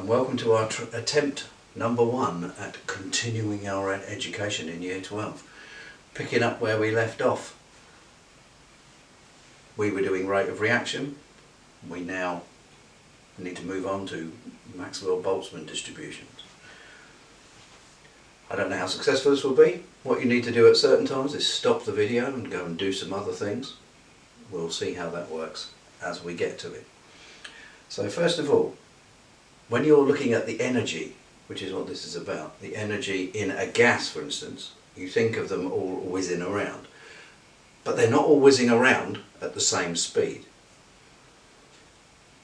welcome to our attempt number 1 at continuing our education in Year 12. Picking up where we left off. We were doing rate of reaction. We now need to move on to Maxwell-Boltzmann distributions. I don't know how successful this will be. What you need to do at certain times is stop the video and go and do some other things. We'll see how that works as we get to it. So first of all, when you're looking at the energy, which is what this is about, the energy in a gas, for instance, you think of them all whizzing around. But they're not all whizzing around at the same speed.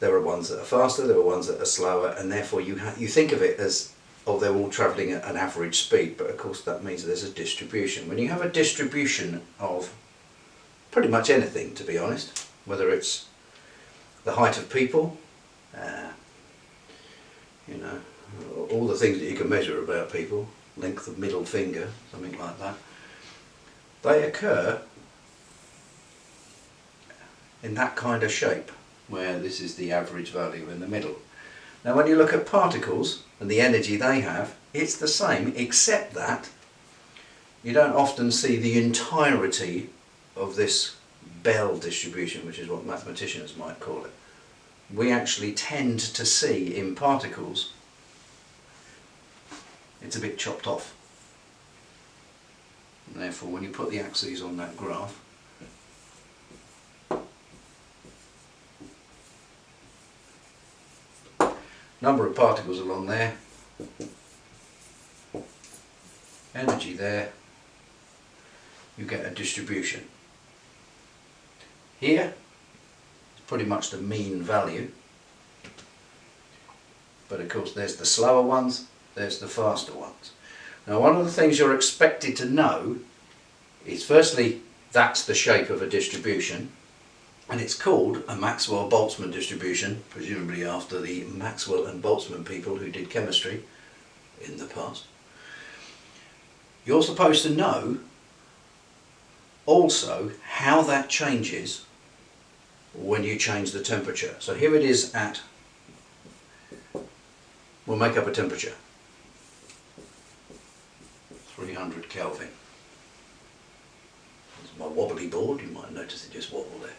There are ones that are faster, there are ones that are slower, and therefore you think of it as, oh, they're all travelling at an average speed, but of course that means there's a distribution. When you have a distribution of pretty much anything, to be honest, whether it's the height of people, you know, all the things that you can measure about people, length of middle finger, something like that, they occur in that kind of shape, where this is the average value in the middle. Now when you look at particles and the energy they have, it's the same, except that you don't often see the entirety of this Bell distribution, which is what mathematicians might call it. We actually tend to see in particles, it's a bit chopped off. And therefore when you put the axes on that graph, number of particles along there, energy there, you get a distribution. Here, it's pretty much the mean value, but of course there's the slower ones, there's the faster ones. Now one of the things you're expected to know is, firstly, that's the shape of a distribution, and it's called a Maxwell-Boltzmann distribution, presumably after the Maxwell and Boltzmann people who did chemistry in the past. You're supposed to know also how that changes when you change the temperature. So here it is at, we'll make up a temperature, 300 Kelvin. It's my wobbly board, you might notice it just wobbled there.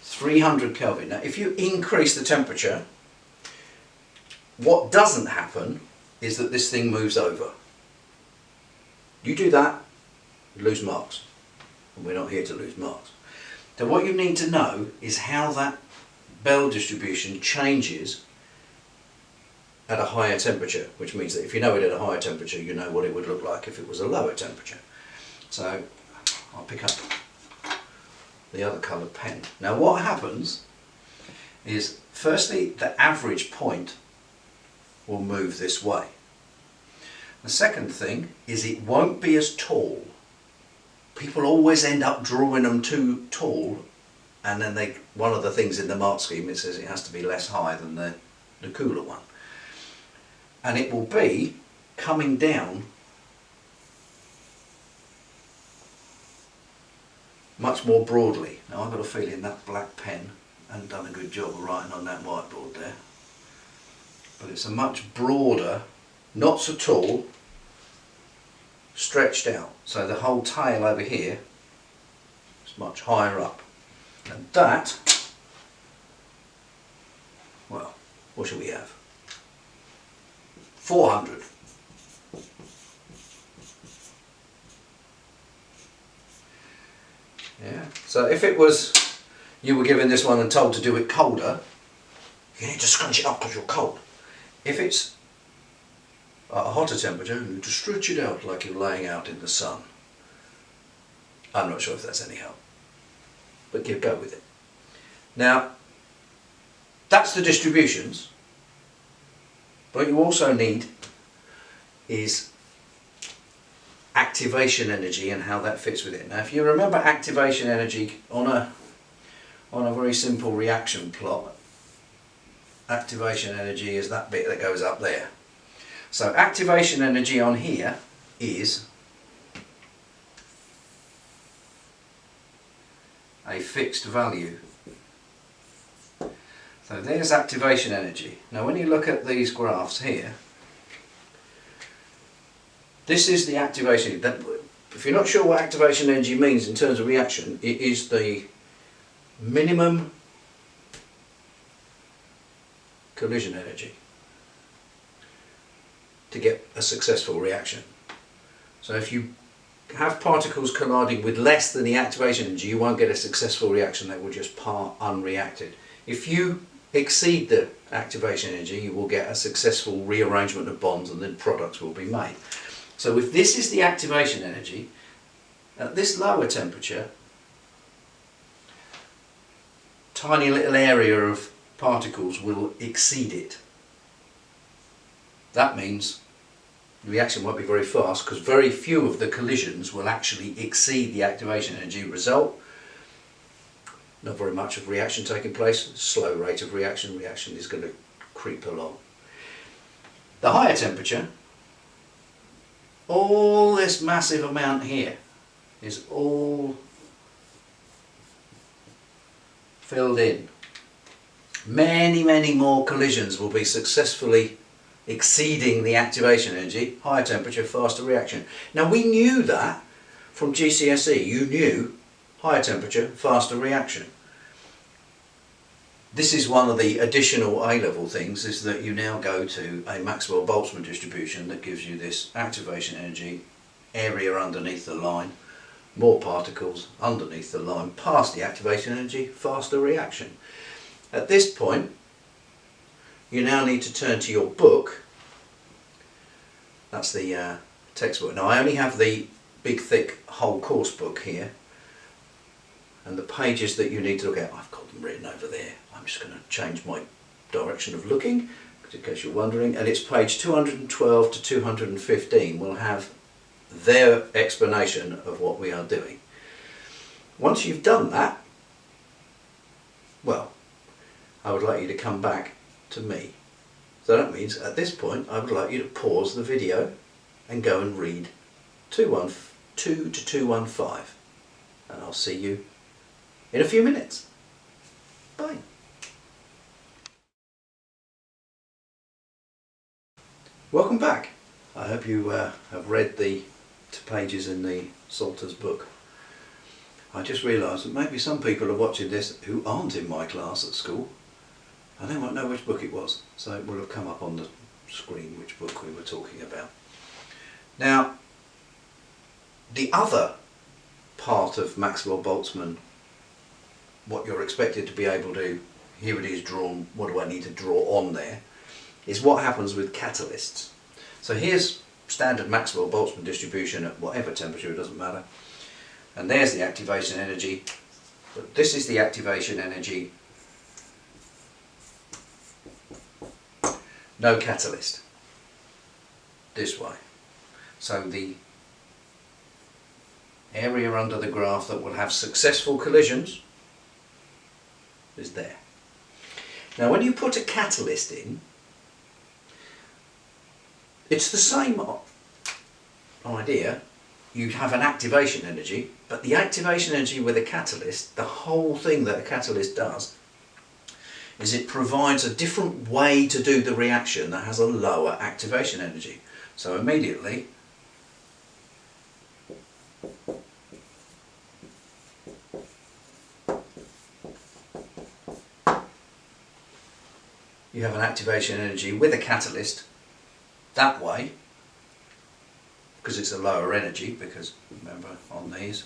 300 Kelvin. Now if you increase the temperature, what doesn't happen is that this thing moves over. You do that, you lose marks. And we're not here to lose marks. So what you need to know is how that Bell distribution changes at a higher temperature, which means that if you know it at a higher temperature, you know what it would look like if it was a lower temperature. So I'll pick up the other coloured pen. Now what happens is, firstly, the average point will move this way. The second thing is it won't be as tall. People always end up drawing them too tall, and then one of the things in the mark scheme, it says it has to be less high than the cooler one. And it will be coming down much more broadly. Now I've got a feeling that black pen hasn't done a good job of writing on that whiteboard there. But it's a much broader, not so tall, stretched out. So the whole tail over here is much higher up. And that, well, what shall we have? 400. Yeah. So if it was, you were given this one and told to do it colder, you need to scrunch it up because you're cold. If it's at a hotter temperature, you need to stretch it out like you're laying out in the sun. I'm not sure if that's any help, but go with it. Now, that's the distributions. What you also need is activation energy and how that fits with it. Now if you remember activation energy on a very simple reaction plot, activation energy is that bit that goes up there. So activation energy on here is a fixed value. So there's activation energy. Now when you look at these graphs here, this is the activation. If you're not sure what activation energy means in terms of reaction, it is the minimum collision energy to get a successful reaction. So if you have particles colliding with less than the activation energy, you won't get a successful reaction. They will just part unreacted. If you exceed the activation energy, you will get a successful rearrangement of bonds and then products will be made. So if this is the activation energy, at this lower temperature, tiny little area of particles will exceed it. That means the reaction won't be very fast because very few of the collisions will actually exceed the activation energy. Result, not very much of reaction taking place, slow rate of reaction, reaction is going to creep along. The higher temperature, all this massive amount here is all filled in. Many more collisions will be successfully exceeding the activation energy, higher temperature, faster reaction. Now we knew that from GCSE, you knew higher temperature, faster reaction. This is one of the additional A-level things, is that you now go to a Maxwell-Boltzmann distribution that gives you this activation energy, area underneath the line, more particles underneath the line, past the activation energy, faster reaction. At this point, you now need to turn to your book. That's the textbook. Now I only have the big thick whole course book here, and the pages that you need to look at, I've got them written over there. I'm just going to change my direction of looking in case you're wondering, and it's page 212 to 215 will have their explanation of what we are doing. Once you've done that, well, I would like you to come back to me. So that means at this point I would like you to pause the video and go and read 212 to 215, and I'll see you in a few minutes. Bye. Welcome back. I hope you have read the pages in the Salters book. I just realised that maybe some people are watching this who aren't in my class at school, and they won't know which book it was, so it will have come up on the screen which book we were talking about. Now, the other part of Maxwell-Boltzmann, what you're expected to be able to, here it is drawn, what do I need to draw on there, is what happens with catalysts. So here's standard Maxwell-Boltzmann distribution at whatever temperature, it doesn't matter, and there's the activation energy, but this is the activation energy, no catalyst, this way. So the area under the graph that will have successful collisions is there. Now when you put a catalyst in, it's the same idea. You have an activation energy, but the activation energy with a catalyst, the whole thing that a catalyst does is it provides a different way to do the reaction that has a lower activation energy. So immediately you have an activation energy with a catalyst that way, because it's a lower energy, because remember on these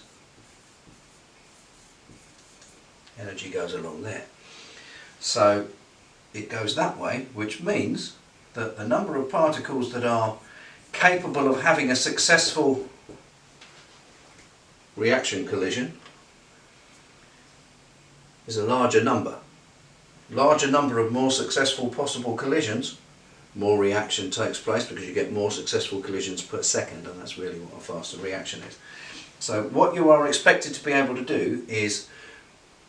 energy goes along there. So it goes that way, which means that the number of particles that are capable of having a successful reaction collision is a larger number. Larger number of more successful possible collisions, more reaction takes place because you get more successful collisions per second, and that's really what a faster reaction is. So what you are expected to be able to do is,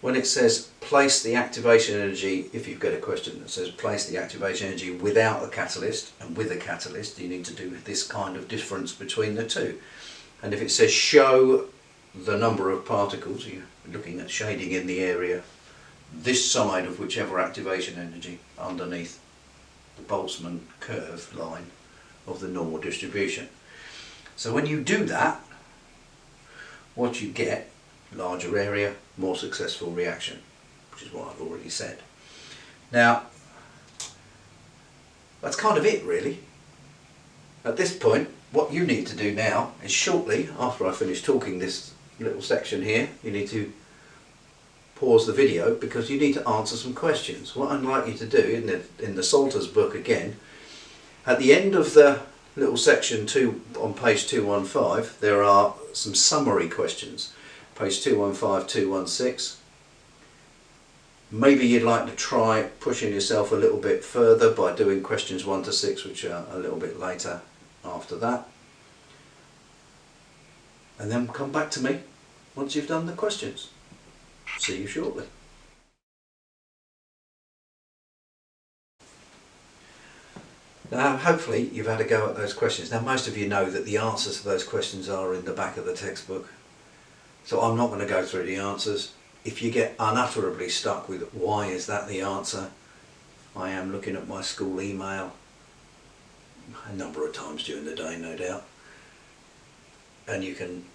when it says place the activation energy, if you've got a question that says place the activation energy without a catalyst and with a catalyst, you need to do this kind of difference between the two. And if it says show the number of particles, you're looking at shading in the area this side of whichever activation energy underneath the Boltzmann curve line of the normal distribution. So when you do that, what you get, larger area, more successful reaction, which is what I've already said. Now, that's kind of it really. At this point, what you need to do now is shortly, after I finish talking this little section here, you need to pause the video because you need to answer some questions. What I'd like you to do in the Salters book again, at the end of the little section 2 on page 215, there are some summary questions. Page 215, 216. Maybe you'd like to try pushing yourself a little bit further by doing questions 1 to 6, which are a little bit later after that. And then come back to me once you've done the questions. See you shortly. Now hopefully you've had a go at those questions. Now most of you know that the answers to those questions are in the back of the textbook. So I'm not going to go through the answers. If you get unutterably stuck with why is that the answer, I am looking at my school email a number of times during the day, no doubt. And you can,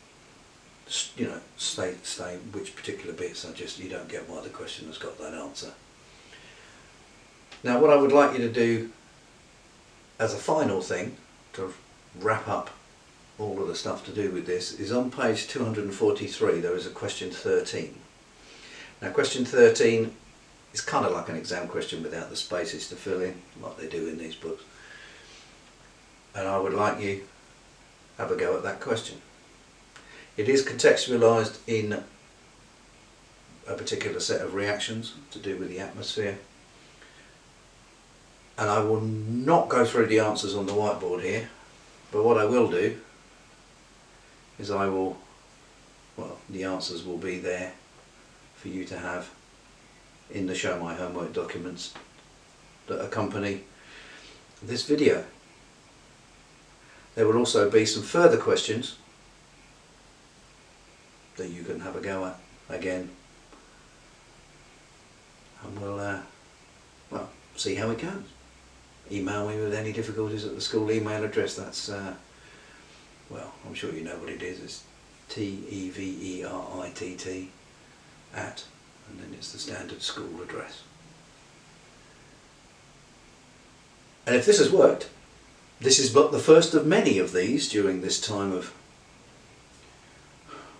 you know, state which particular bits are just, you don't get why the question has got that answer. Now what I would like you to do as a final thing to wrap up all of the stuff to do with this is on page 243 there is a question 13. Now question 13 is kind of like an exam question without the spaces to fill in like they do in these books, and I would like you to have a go at that question. It is contextualised in a particular set of reactions to do with the atmosphere, and I will not go through the answers on the whiteboard here, but what I will do is the answers will be there for you to have in the Show My Homework documents that accompany this video. There will also be some further questions that you can have a go at again, and we'll see how it goes. Email me with any difficulties at the school email address. That's well, I'm sure you know what it is. It's TEVERITT @ and then it's the standard school address. And if this has worked, this is but the first of many of these during this time of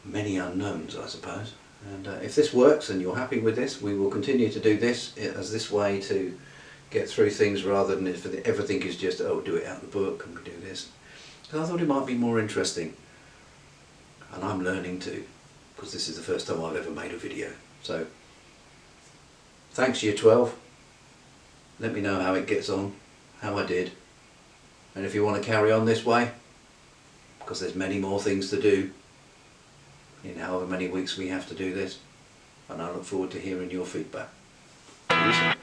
many unknowns, I suppose. And if this works and you're happy with this, we will continue to do this as this way to get through things, rather than if everything is just, oh, do it out of the book and we do this. Because I thought it might be more interesting, and I'm learning too, because this is the first time I've ever made a video. So thanks Year 12, let me know how it gets on, how I did, and if you want to carry on this way, because there's many more things to do in however many weeks we have to do this, and I look forward to hearing your feedback. See you soon.